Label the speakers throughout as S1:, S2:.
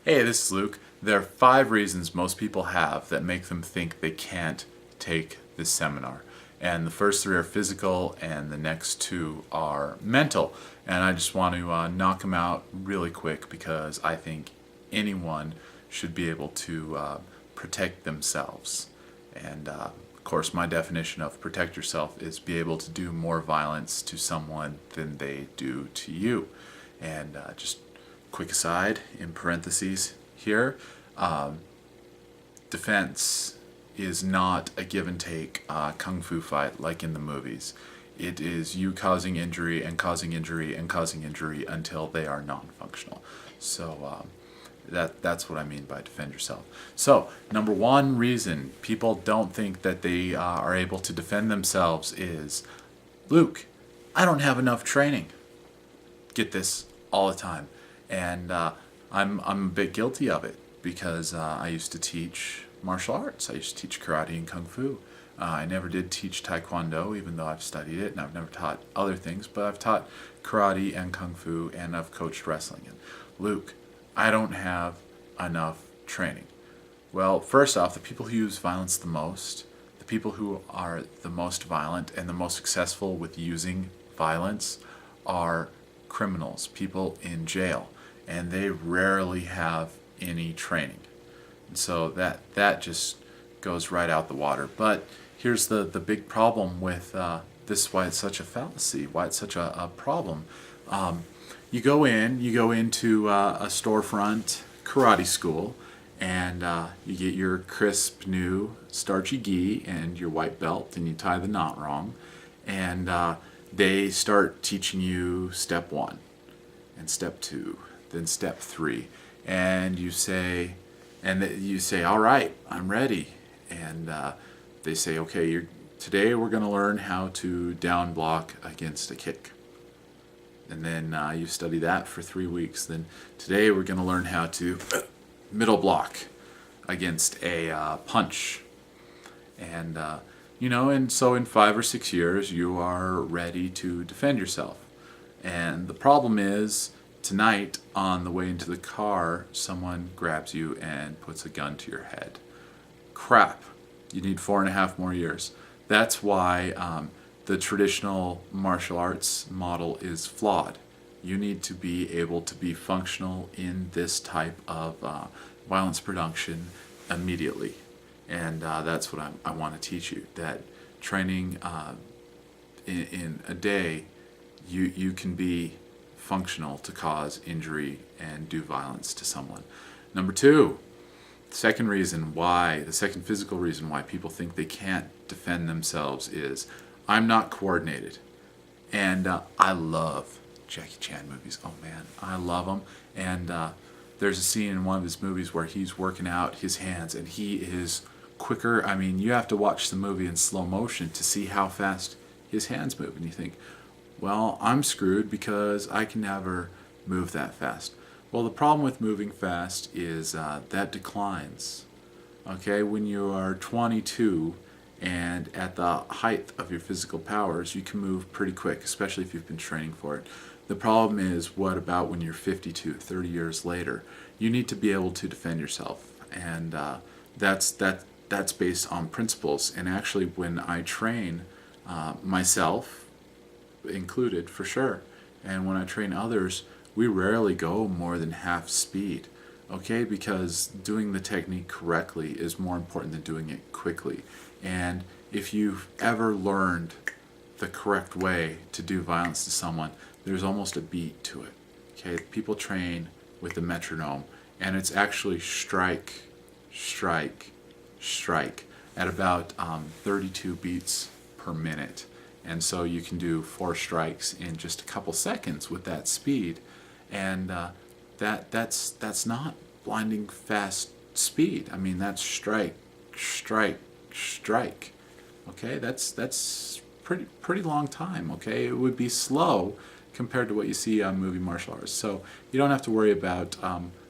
S1: Hey, this is Luke. There are 5 reasons most people have that make them think they can't take this seminar. And the first 3 are physical, and the next 2 are mental. And I just want to knock them out really quick because I think anyone should be able to protect themselves. And of course, my definition of protect yourself is be able to do more violence to someone than they do to you. And just quick aside, in parentheses here, defense is not a give and take kung fu fight like in the movies. It is you causing injury and causing injury and causing injury until they are non-functional. So that's what I mean by defend yourself. So number 1 reason people don't think that they are able to defend themselves is, Luke, I don't have enough training. Get this all the time. And I'm a bit guilty of it because I used to teach martial arts. I used to teach karate and kung fu. I never did teach taekwondo, even though I've studied it, and I've never taught other things, but I've taught karate and kung fu, and I've coached wrestling. And Luke, I don't have enough training. Well, first off, the people who use violence the most, the people who are the most violent and the most successful with using violence are criminals, people in jail, and they rarely have any training. And so that just goes right out the water. But here's the big problem with this, why it's such a fallacy, why it's such a problem. You go into a storefront karate school, and you get your crisp new starchy gi and your white belt, and you tie the knot wrong, and they start teaching you step 1 and step 2, then step 3, and you say, all right, I'm ready. And they say, okay, today we're going to learn how to down block against a kick. And then you study that for 3 weeks. Then today we're going to learn how to middle block against a punch. And and so in 5 or 6 years you are ready to defend yourself. And the problem is, tonight on the way into the car, someone grabs you and puts a gun to your head. Crap. You need 4.5 more years. That's why the traditional martial arts model is flawed. You need to be able to be functional in this type of violence production immediately. And that's what I want to teach you, that training in a day, you can be functional to cause injury and do violence to someone. Number 2, the second physical reason why people think they can't defend themselves is, I'm not coordinated. And I love Jackie Chan movies. Oh man, I love them. And there's a scene in one of his movies where he's working out his hands, and he is quicker. I mean, you have to watch the movie in slow motion to see how fast his hands move. And you think, well, I'm screwed because I can never move that fast. Well, the problem with moving fast is that declines. Okay, when you are 22 and at the height of your physical powers, you can move pretty quick, especially if you've been training for it. The problem is, what about when you're 52, 30 years later? You need to be able to defend yourself, and that's based on principles. And actually, when I train myself included, for sure, and when I train others, we rarely go more than half speed. Okay, because doing the technique correctly is more important than doing it quickly. And if you've ever learned the correct way to do violence to someone, there's almost a beat to it. Okay, people train with the metronome, and it's actually strike, strike, strike at about 32 beats per minute. And so you can do 4 strikes in just a couple seconds with that speed, and that's not blinding fast speed. I mean, that's strike, strike, strike. Okay, that's pretty long time. Okay, it would be slow compared to what you see on movie martial arts. So you don't have to worry about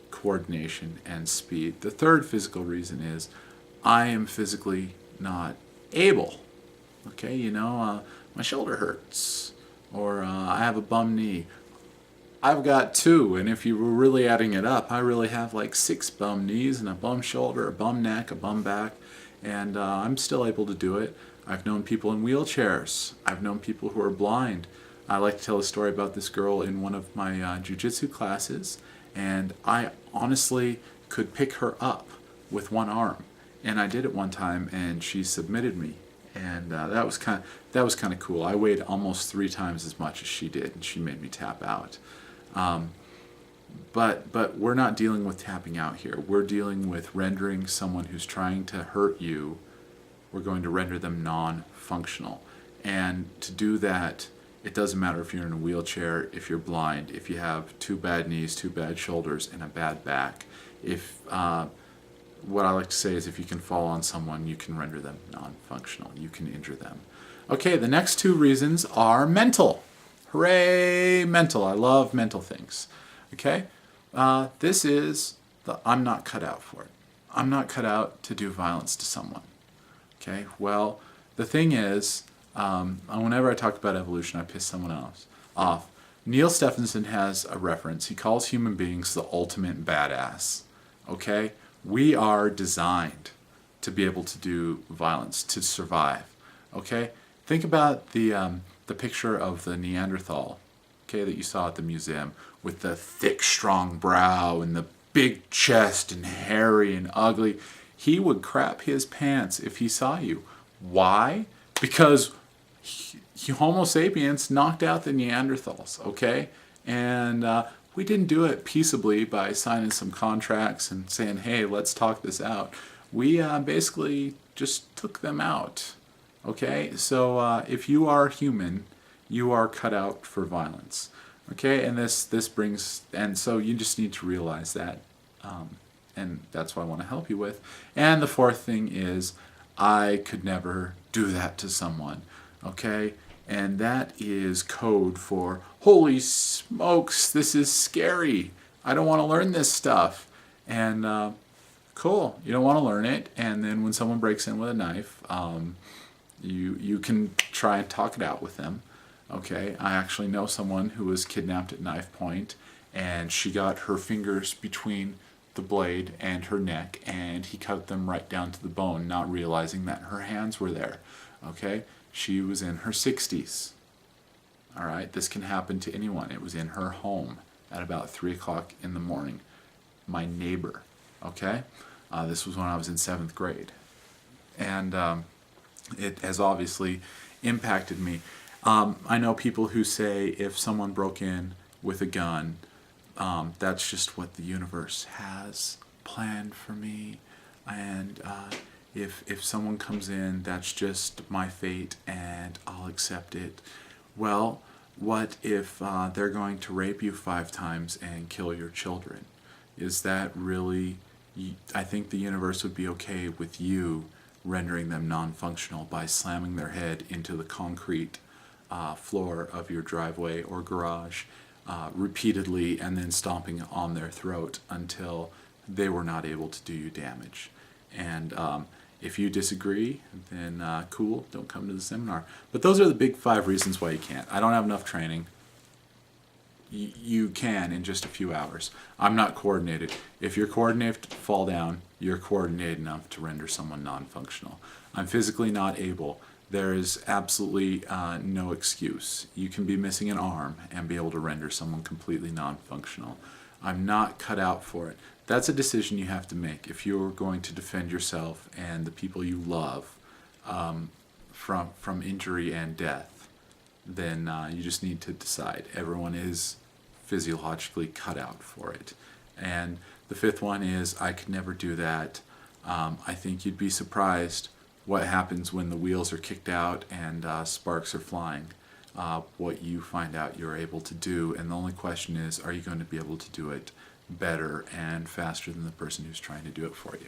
S1: coordination and speed. The third physical reason is, I am physically not able. Okay, my shoulder hurts, or I have a bum knee. I've got 2, and if you were really adding it up, I really have like 6 bum knees and a bum shoulder, a bum neck, a bum back, and I'm still able to do it. I've known people in wheelchairs. I've known people who are blind. I like to tell a story about this girl in one of my jiu-jitsu classes, and I honestly could pick her up with one arm, and I did it one time, and she submitted me, and that was kind of cool. I weighed almost 3 times as much as she did, and she made me tap out. But we're not dealing with tapping out here. We're dealing with rendering someone who's trying to hurt you. We're going to render them non-functional, and to do that, it doesn't matter if you're in a wheelchair, if you're blind, if you have 2 bad knees, 2 bad shoulders, and a bad back. If what I like to say is if you can fall on someone, you can render them non-functional. You can injure them. Okay, the next 2 reasons are mental. Hooray, mental. I love mental things. Okay, this is I'm not cut out for it. I'm not cut out to do violence to someone. Okay, well, the thing is, whenever I talk about evolution, I piss someone else off. Neil Stephenson has a reference. He calls human beings the ultimate badass. Okay? We are designed to be able to do violence, to survive. Okay? Think about the picture of the Neanderthal, okay, that you saw at the museum, with the thick, strong brow and the big chest and hairy and ugly. He would crap his pants if he saw you. Why? Because Homo sapiens knocked out the Neanderthals, okay? And we didn't do it peaceably by signing some contracts and saying, hey, let's talk this out. We basically just took them out, okay? So if you are human, you are cut out for violence, okay? And this brings, and so you just need to realize that, and that's what I want to help you with. And the 4th thing is, I could never do that to someone, okay? And that is code for, holy smokes, this is scary. I don't want to learn this stuff. And cool, you don't want to learn it. And then when someone breaks in with a knife, you can try and talk it out with them. Okay, I actually know someone who was kidnapped at knife point, and she got her fingers between the blade and her neck, and he cut them right down to the bone, not realizing that her hands were there. Okay, she was in her 60s. All right, this can happen to anyone. It was in her home at about 3 o'clock in the morning. My neighbor. Okay, this was when I was in 7th grade, and it has obviously impacted me. I know people who say if someone broke in with a gun, that's just what the universe has planned for me, and if someone comes in, that's just my fate and I'll accept it. Well, what if they're going to rape you 5 times and kill your children? Is that really, I think the universe would be okay with you rendering them non-functional by slamming their head into the concrete floor of your driveway or garage repeatedly, and then stomping on their throat until they were not able to do you damage. And if you disagree, then cool, don't come to the seminar. But those are the big 5 reasons why you can't. I don't have enough training. You can in just a few hours. I'm not coordinated. If you're coordinated to fall down, you're coordinated enough to render someone non-functional. I'm physically not able. There is absolutely no excuse. You can be missing an arm and be able to render someone completely non-functional. I'm not cut out for it. That's a decision you have to make if you're going to defend yourself and the people you love from injury and death. Then you just need to decide. Everyone is physiologically cut out for it. And the 5th one is, I could never do that. I think you'd be surprised what happens when the wheels are kicked out and sparks are flying. What you find out you're able to do, and the only question is, are you going to be able to do it better and faster than the person who's trying to do it for you?